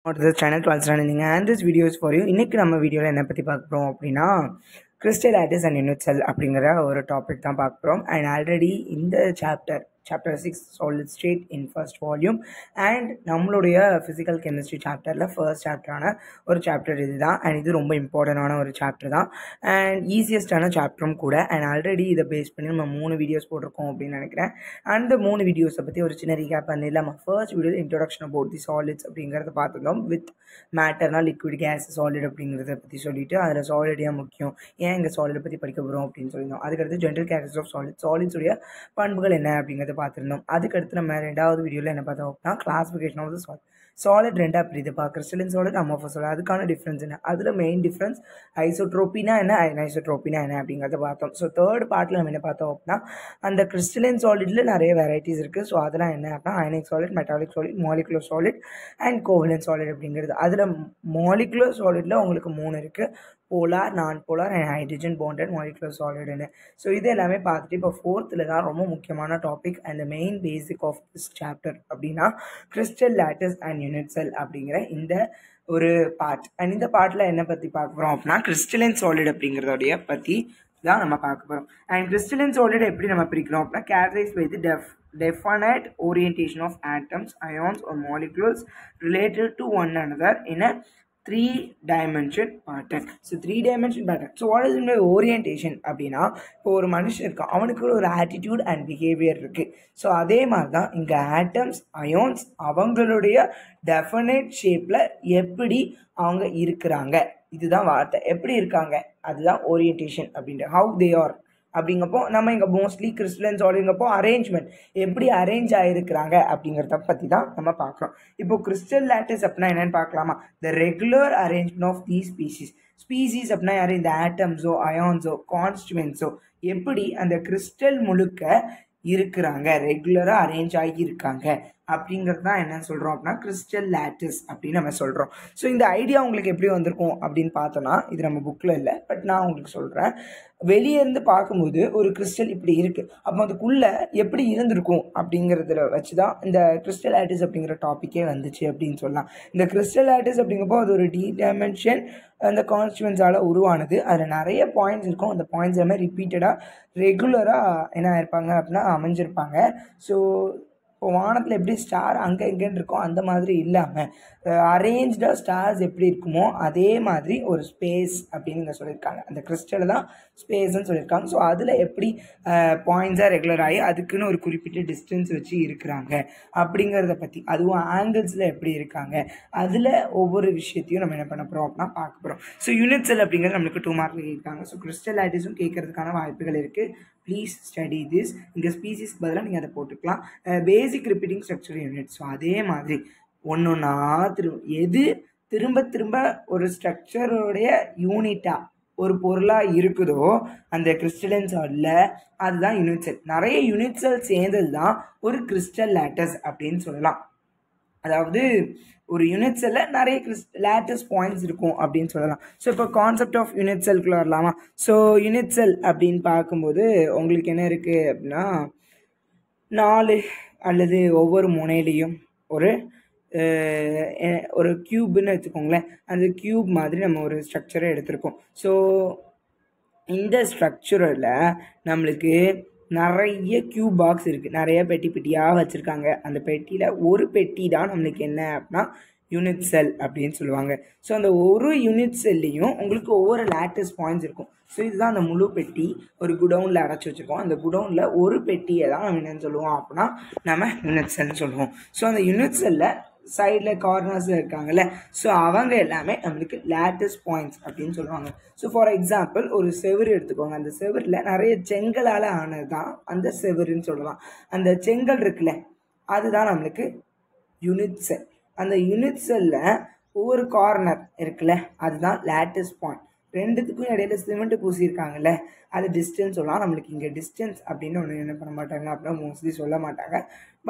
to the channel Twelve and this video is for you. இன்னைக்கு நம்ம வீடியோல என்ன பத்தி பார்க்க போறோம் அப்படினா crystal lattice and unit cell அப்படிங்கற ஒரு டாபிக் தான் பார்க்க போறோம். And already இந்த chapter 6 solid state in first volume and நம்மளுடைய physical chemistry chapterல first chapter ஆன ஒரு chapter இதுதான். And இது ரொம்ப இம்பார்ட்டன்ட் ஆன ஒரு chapter தான் and easiest ஆன chapterம் கூட. And already இத பேஸ் பண்ணி நம்ம 3 வீடியோஸ் போட்டுருக்கோம் அப்படி நினைக்கிறேன். அந்த 3 வீடியோஸை பத்தி ஒரு சின்ன ரீகேப் பண்ணிடலாம். First video introduction about the solids அப்படிங்கறத பார்த்துட்டோம். வித் மேட்டர்னா லிக்விட் கேஸ் சாலிட் அப்படிங்கறத பத்தி சொல்லிட்டு அதுல சாலிட் ஏன் முக்கியம், ஏன் இங்க சாலிட் பத்தி படிக்க போறோம் அப்படின்னு சொல்லியிருந்தோம். அதுக்கடுத்து ஜெனரல் கேரக்டர்ஸ் ஆஃப் சாலிட்ஸ் உடைய பண்புகள் என்ன அப்படிங்கறத பார்த்திருந்தோம். அதுக்கடுத்து நம்ம ரெண்டாவது வீடியோல என்ன பார்த்தோம் அப்படின்னா கிளாசிஃபிகேஷன் ஆஃப் தி சாலிட் ரெண்டா பிரிதுப்பா, கிறிஸ்டலின் சாலிட் அமார்ஃபஸ் சாலிட். அதுக்கான டிஃபரன்ஸ் என்ன, அதுல மெயின் டிஃபரன்ஸ் ஐசோட்ரோபினா என்ன அனைசோட்ரோபினா என்ன அப்படிங்கறத பார்த்தோம். ஸோ தேர்ட் பார்ட்ல நம்ம என்ன பார்த்தோம் அப்படின்னா அந்த கிறிஸ்டலின் சாலிட்ல நிறைய வெரைட்டிஸ் இருக்கு. ஸோ அதெல்லாம் என்ன அப்படின்னா ionic solid, metallic solid, molecular solid and covalent solid அப்படிங்கிறது. அதுல மாலிகுலர் சாலிட்ல உங்களுக்கு 3 இருக்கு, polar, non polar and hydrogen bonded molecular சாலிட்னு. ஸோ இது எல்லாமே பார்த்துட்டு இப்போ ஃபோர்த்தில் தான் ரொம்ப முக்கியமான topic and main basic of this chapter அப்படின்னா crystal lattice and unit cell அப்படிங்கிற இந்த ஒரு பார்ட். அண்ட் இந்த பார்ட்டில் என்ன பற்றி பார்க்க போகிறோம் அப்படின்னா கிறிஸ்டலின் சாலிட் அப்படிங்கிறதோடைய பற்றி தான் நம்ம பார்க்க போகிறோம். அண்ட் கிறிஸ்டலின் சாலிட் எப்படி நம்ம பிரிக்கிறோம் அப்படின்னா characterise by the definite orientation of atoms, ions or molecules related to one another in a 3-dimension pattern. So 3-dimension pattern. So what is in orientation அப்படின்னா இப்போ ஒரு மனுஷன் இருக்கான், அவனுக்கு ஒரு ஆட்டிடியூட் அண்ட் பிஹேவியர் இருக்கு. ஸோ அதே மாதிரி தான் இங்கே ஆட்டம்ஸ், அயோன்ஸ் அவங்களுடைய டெஃபினைட் ஷேப்ல எப்படி அவங்க இருக்கிறாங்க, இதுதான் வார்த்தை, எப்படி இருக்காங்க அதுதான் ஓரியன்டேஷன் அப்படின்ற. ஹவு தே ஆர் அப்படிங்கப்போ நம்ம இங்கே மோஸ்ட்லி கிறிஸ்டலின் சாலிட்ங்கப்போ அரேஞ்ச்மெண்ட் எப்படி அரேஞ்ச் ஆகிருக்கிறாங்க அப்படிங்கிறத பற்றி தான் நம்ம பார்க்குறோம். இப்போ கிறிஸ்டல் லேட்டிஸ் அப்படின்னா என்னென்னு பார்க்கலாமா. The regular arrangement of the species அப்படின்னா யார், இந்த ஆட்டம்ஸோ அயான்ஸோ கான்ஸ்டுவன்ஸோ எப்படி அந்த கிறிஸ்டல் முழுக்க இருக்கிறாங்க, ரெகுலராக அரேஞ்ச் ஆகி இருக்காங்க அப்படிங்கிறது தான் என்ன சொல்கிறோம் அப்படின்னா கிறிஸ்டல் லேட்டிஸ் அப்படின்னு நம்ம சொல்கிறோம். ஸோ இந்த ஐடியா உங்களுக்கு எப்படி வந்திருக்கும் அப்படின்னு பார்த்தோன்னா இது நம்ம புக்கில் இல்லை, பட் நான் உங்களுக்கு சொல்கிறேன். வெளியே இருந்து பார்க்கும்போது ஒரு கிறிஸ்டல் இப்படி இருக்குது, அப்போ அதுக்குள்ளே எப்படி இருந்திருக்கும் அப்படிங்கிறதுல வச்சு தான் இந்த கிறிஸ்டல் லேட்டிஸ் அப்படிங்கிற டாப்பிக்கே வந்துச்சு அப்படின்னு சொல்லலாம். இந்த கிறிஸ்டல் லேட்டிஸ் அப்படிங்கிறப்போ அது ஒரு டைமென்ஷன் அந்த கான்ஸ்டுவன்ஸால் உருவானது. அதில் நிறைய பாயிண்ட்ஸ் இருக்கும், அந்த பாயிண்ட்ஸ் எல்லாமே ரிப்பீட்டடாக ரெகுலராக என்ன ஆயிருப்பாங்க அப்படின்னா அமைஞ்சிருப்பாங்க. ஸோ இப்போ வானத்தில் எப்படி ஸ்டார் அங்கே இங்கேன்னு இருக்கும் அந்த மாதிரி இல்லாமல் அரேஞ்ச்டாக ஸ்டார்ஸ் எப்படி இருக்குமோ அதே மாதிரி ஒரு ஸ்பேஸ் அப்படின்னு இங்கே சொல்லியிருக்காங்க. அந்த கிறிஸ்டலை தான் ஸ்பேஸ்ன்னு சொல்லியிருக்காங்க. ஸோ அதில் எப்படி பாயிண்ட்ஸாக ரெகுலர் ஆகி அதுக்குன்னு ஒரு குறிப்பிட்ட டிஸ்டன்ஸ் வச்சு இருக்கிறாங்க அப்படிங்கிறத பற்றி, அதுவும் ஆங்கிள்ஸில் எப்படி இருக்காங்க, அதில் ஒவ்வொரு விஷயத்தையும் நம்ம என்ன பண்ண போகிறோம் அப்படின்னா பார்க்க போகிறோம். ஸோ யூனிட் செல் அப்படிங்கிறது நம்மளுக்கு 2 மார்க்கில் கேட்காங்க. ஸோ கிறிஸ்டல் லேட்டிஸும் கேட்கறதுக்கான வாய்ப்புகள் இருக்குது. Please study this. இங்கே ஸ்பீசிஸ்க்கு பதிலாக நீங்கள் அதை போட்டுக்கலாம். பேசிக் ரிப்பீட்டிங் ஸ்ட்ரக்சர் யூனிட். ஸோ அதே மாதிரி ஒன்றா எது திரும்ப திரும்ப ஒரு ஸ்ட்ரக்சருடைய யூனிட்டாக ஒரு பொருளாக இருக்குதோ அந்த கிறிஸ்டலின் சாலிட்ல அதுதான் யூனிட் செல். நிறைய யூனிட் செல் சேர்ந்தது தான் ஒரு கிறிஸ்டல் லேட்டிஸ் அப்படின்னு சொல்லலாம். அதாவது ஒரு யூனிட் செல்ல நிறைய லேட்டிஸ் பாயிண்ட்ஸ் இருக்கும் அப்படின்னு சொல்லலாம். ஸோ இப்போ கான்செப்ட் ஆஃப் யூனிட் செல்குள்ள வரலாமா. ஸோ யூனிட் செல் அப்படின்னு பார்க்கும்போது உங்களுக்கு என்ன இருக்குது அப்படின்னா 4 அல்லது ஒவ்வொரு முனையிலையும் ஒரு கியூப்னு வச்சுக்கோங்களேன், அந்த கியூப் மாதிரி நம்ம ஒரு ஸ்ட்ரக்சரை எடுத்திருக்கோம். ஸோ இந்த ஸ்ட்ரக்சரில் நம்மளுக்கு நிறைய கியூப் பாக்ஸ் இருக்குது, நிறைய பெட்டியாக வச்சுருக்காங்க. அந்த பெட்டியில் ஒரு பெட்டி தான் நம்மளுக்கு என்ன அப்படின்னா யூனிட் செல் அப்படின்னு சொல்லுவாங்க. ஸோ அந்த ஒரு யூனிட் செல்லையும் உங்களுக்கு ஒவ்வொரு லேட்டிஸ் பாயிண்ட்ஸ் இருக்கும். ஸோ இதுதான் அந்த முழு பெட்டி ஒரு குடவுனில் அடைச்சி வச்சுருக்கோம். அந்த குடவுனில் ஒரு பெட்டியை தான் நம்ம என்னென்னு சொல்லுவோம் அப்படின்னா நம்ம யூனிட் செல்னு சொல்லுவோம். ஸோ அந்த யூனிட் செல்லில் சைடில் கார்னர்ஸில் இருக்காங்கல்ல, ஸோ அவங்க எல்லாமே நம்மளுக்கு லேட்டிஸ் பாயிண்ட்ஸ் அப்படின்னு சொல்லுவாங்க. ஸோ ஃபார் எக்ஸாம்பிள் ஒரு செவுரு எடுத்துக்கோங்க, அந்த செவரில் நிறைய செங்கலால் ஆனது தான் அந்த செவருன்னு சொல்லலாம். அந்த செங்கல் இருக்குல்ல அதுதான் நம்மளுக்கு யூனிட் செல். அந்த யூனிட் செல்லில் ஒவ்வொரு கார்னர் இருக்குல்ல அதுதான் லேட்டிஸ் பாயிண்ட். ரெண்டுத்துக்கும் இடையில சிமெண்ட் பூசியிருக்காங்கல்ல அது டிஸ்டன்ஸ் சொல்லலாம். நம்மளுக்கு இங்கே டிஸ்டன்ஸ் அப்படின்னு ஒன்று என்ன பண்ண மாட்டாங்க அப்படின்னா மோஸ்ட்லி சொல்ல மாட்டாங்க,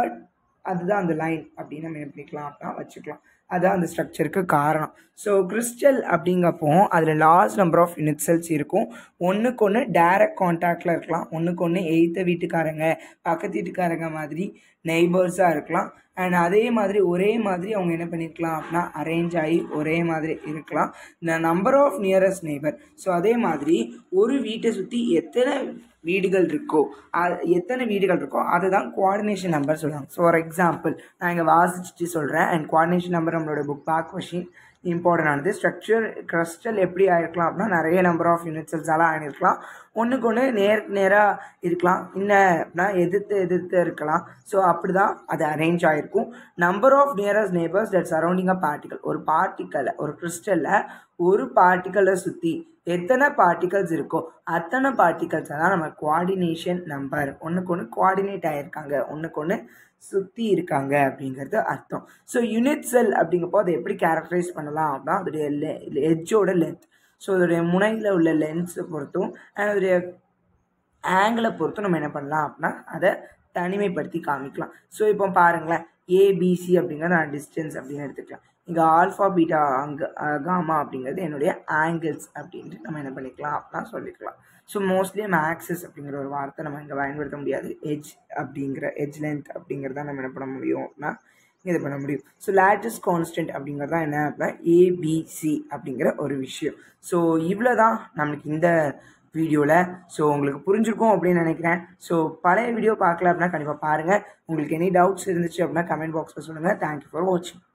பட் அதுதான் அந்த லைன் அப்படின்னு நம்ம என்ன பண்ணிக்கலாம் அப்படின்னா வச்சுக்கலாம். அதுதான் அந்த ஸ்ட்ரக்சருக்கு காரணம். ஸோ கிறிஸ்டல் அப்படிங்கப்போ அதில் large number of unit cells இருக்கும். ஒன்றுக்கு ஒன்று டைரக்ட் கான்டாக்டில் இருக்கலாம், ஒன்றுக்கு ஒன்று எய்த்த வீட்டுக்காரங்க பக்கத்து வீட்டுக்காரங்க மாதிரி நெய்பர்ஸாக இருக்கலாம். அண்ட் அதே மாதிரி ஒரே மாதிரி அவங்க என்ன பண்ணியிருக்கலாம் அப்படின்னா அரேஞ்ச் ஆகி ஒரே மாதிரி இருக்கலாம். இந்த number of nearest neighbour. So அதே மாதிரி ஒரு வீட்டை சுற்றி எத்தனை வீடுகள் இருக்கோ அதுதான் கோஆர்டினேஷன் நம்பர் சொல்லுவாங்க. ஸோ ஃபார் எக்ஸாம்பிள் நான் இங்கே வாசிச்சுட்டு சொல்கிறேன். அண்ட் கோஆர்டினேஷன் நம்பர் நம்மளோட புக் பேக் கொஷின் இம்பார்ட்டன்டானது. ஸ்ட்ரக்சர் கிறிஸ்டல் எப்படி ஆகிருக்கலாம் அப்படின்னா நிறைய நம்பர் ஆஃப் யூனிட் செல்ஸாலாம் ஆகிருக்கலாம். ஒன்றுக்கு ஒன்று நேராக இருக்கலாம், அப்படின்னா எதிர்த்து இருக்கலாம். ஸோ அப்படி தான் அது அரேஞ்ச் ஆகிருக்கும். Number of nearest neighbours that surrounding a particle. ஒரு கிறிஸ்டலில் ஒரு பார்ட்டிக்கலை சுற்றி எத்தனை பார்ட்டிகல்ஸ் இருக்கோ அத்தனை பார்ட்டிகல்ஸை தான் நம்ம கோஆர்டினேஷன் நம்பர். ஒன்றுக்கு ஒன்று கோஆர்டினேட் ஆகிருக்காங்க, ஒன்றுக்கு ஒன்று சுற்றி இருக்காங்க அப்படிங்கிறது அர்த்தம். ஸோ யூனிட் செல் அப்படிங்கப்போ அதை எப்படி கேரக்டரைஸ் பண்ணலாம் அப்படின்னா அதோடைய எட்ஜோட லென்த். ஸோ அதோடைய முனையில் உள்ள லென்ஸை பொறுத்தும் அதோடைய ஆங்கிளை பொறுத்தும் நம்ம என்ன பண்ணலாம் அப்படின்னா அதை தனிமைப்படுத்தி காமிக்கலாம். ஸோ இப்போ பாருங்களேன், ஏபிசி அப்படிங்கிறது நான் டிஸ்டன்ஸ் அப்படின்னு எடுத்துக்கலாம். இங்கே ஆல்ஃபா பீட்டா காமா அப்படிங்கிறது என்னுடைய ஆங்கிள்ஸ் அப்படின்ட்டு நம்ம என்ன பண்ணிக்கலாம் அப்படின்னா சொல்லிக்கலாம். ஸோ மோஸ்ட்லி நம்ம ஆக்சஸ் அப்படிங்கிற ஒரு வார்த்தை நம்ம இங்கே பயன்படுத்த முடியாது. எட்ஜ் லென்த் அப்படிங்கிறத நம்ம என்ன பண்ண முடியும் அப்படின்னா இது பண்ண முடியும். ஸோ லேட்டஸ்ட் கான்ஸ்டன்ட் அப்படிங்கிறது தான் என்ன அப்படின்னா ஏபிசி அப்படிங்கிற ஒரு விஷயம். ஸோ இவ்வளோ தான் நம்மளுக்கு இந்த வீடியோவில். ஸோ உங்களுக்கு புரிஞ்சிருக்கும் அப்படின்னு நினைக்கிறேன். ஸோ பழைய வீடியோ பார்க்கல அப்படின்னா கண்டிப்பாக பாருங்கள். உங்களுக்கு எனி டவுட்ஸ் இருந்துச்சு அப்படின்னா கமெண்ட் பாக்ஸில் சொல்லுங்கள். தேங்க்யூ ஃபார் வாட்சிங்.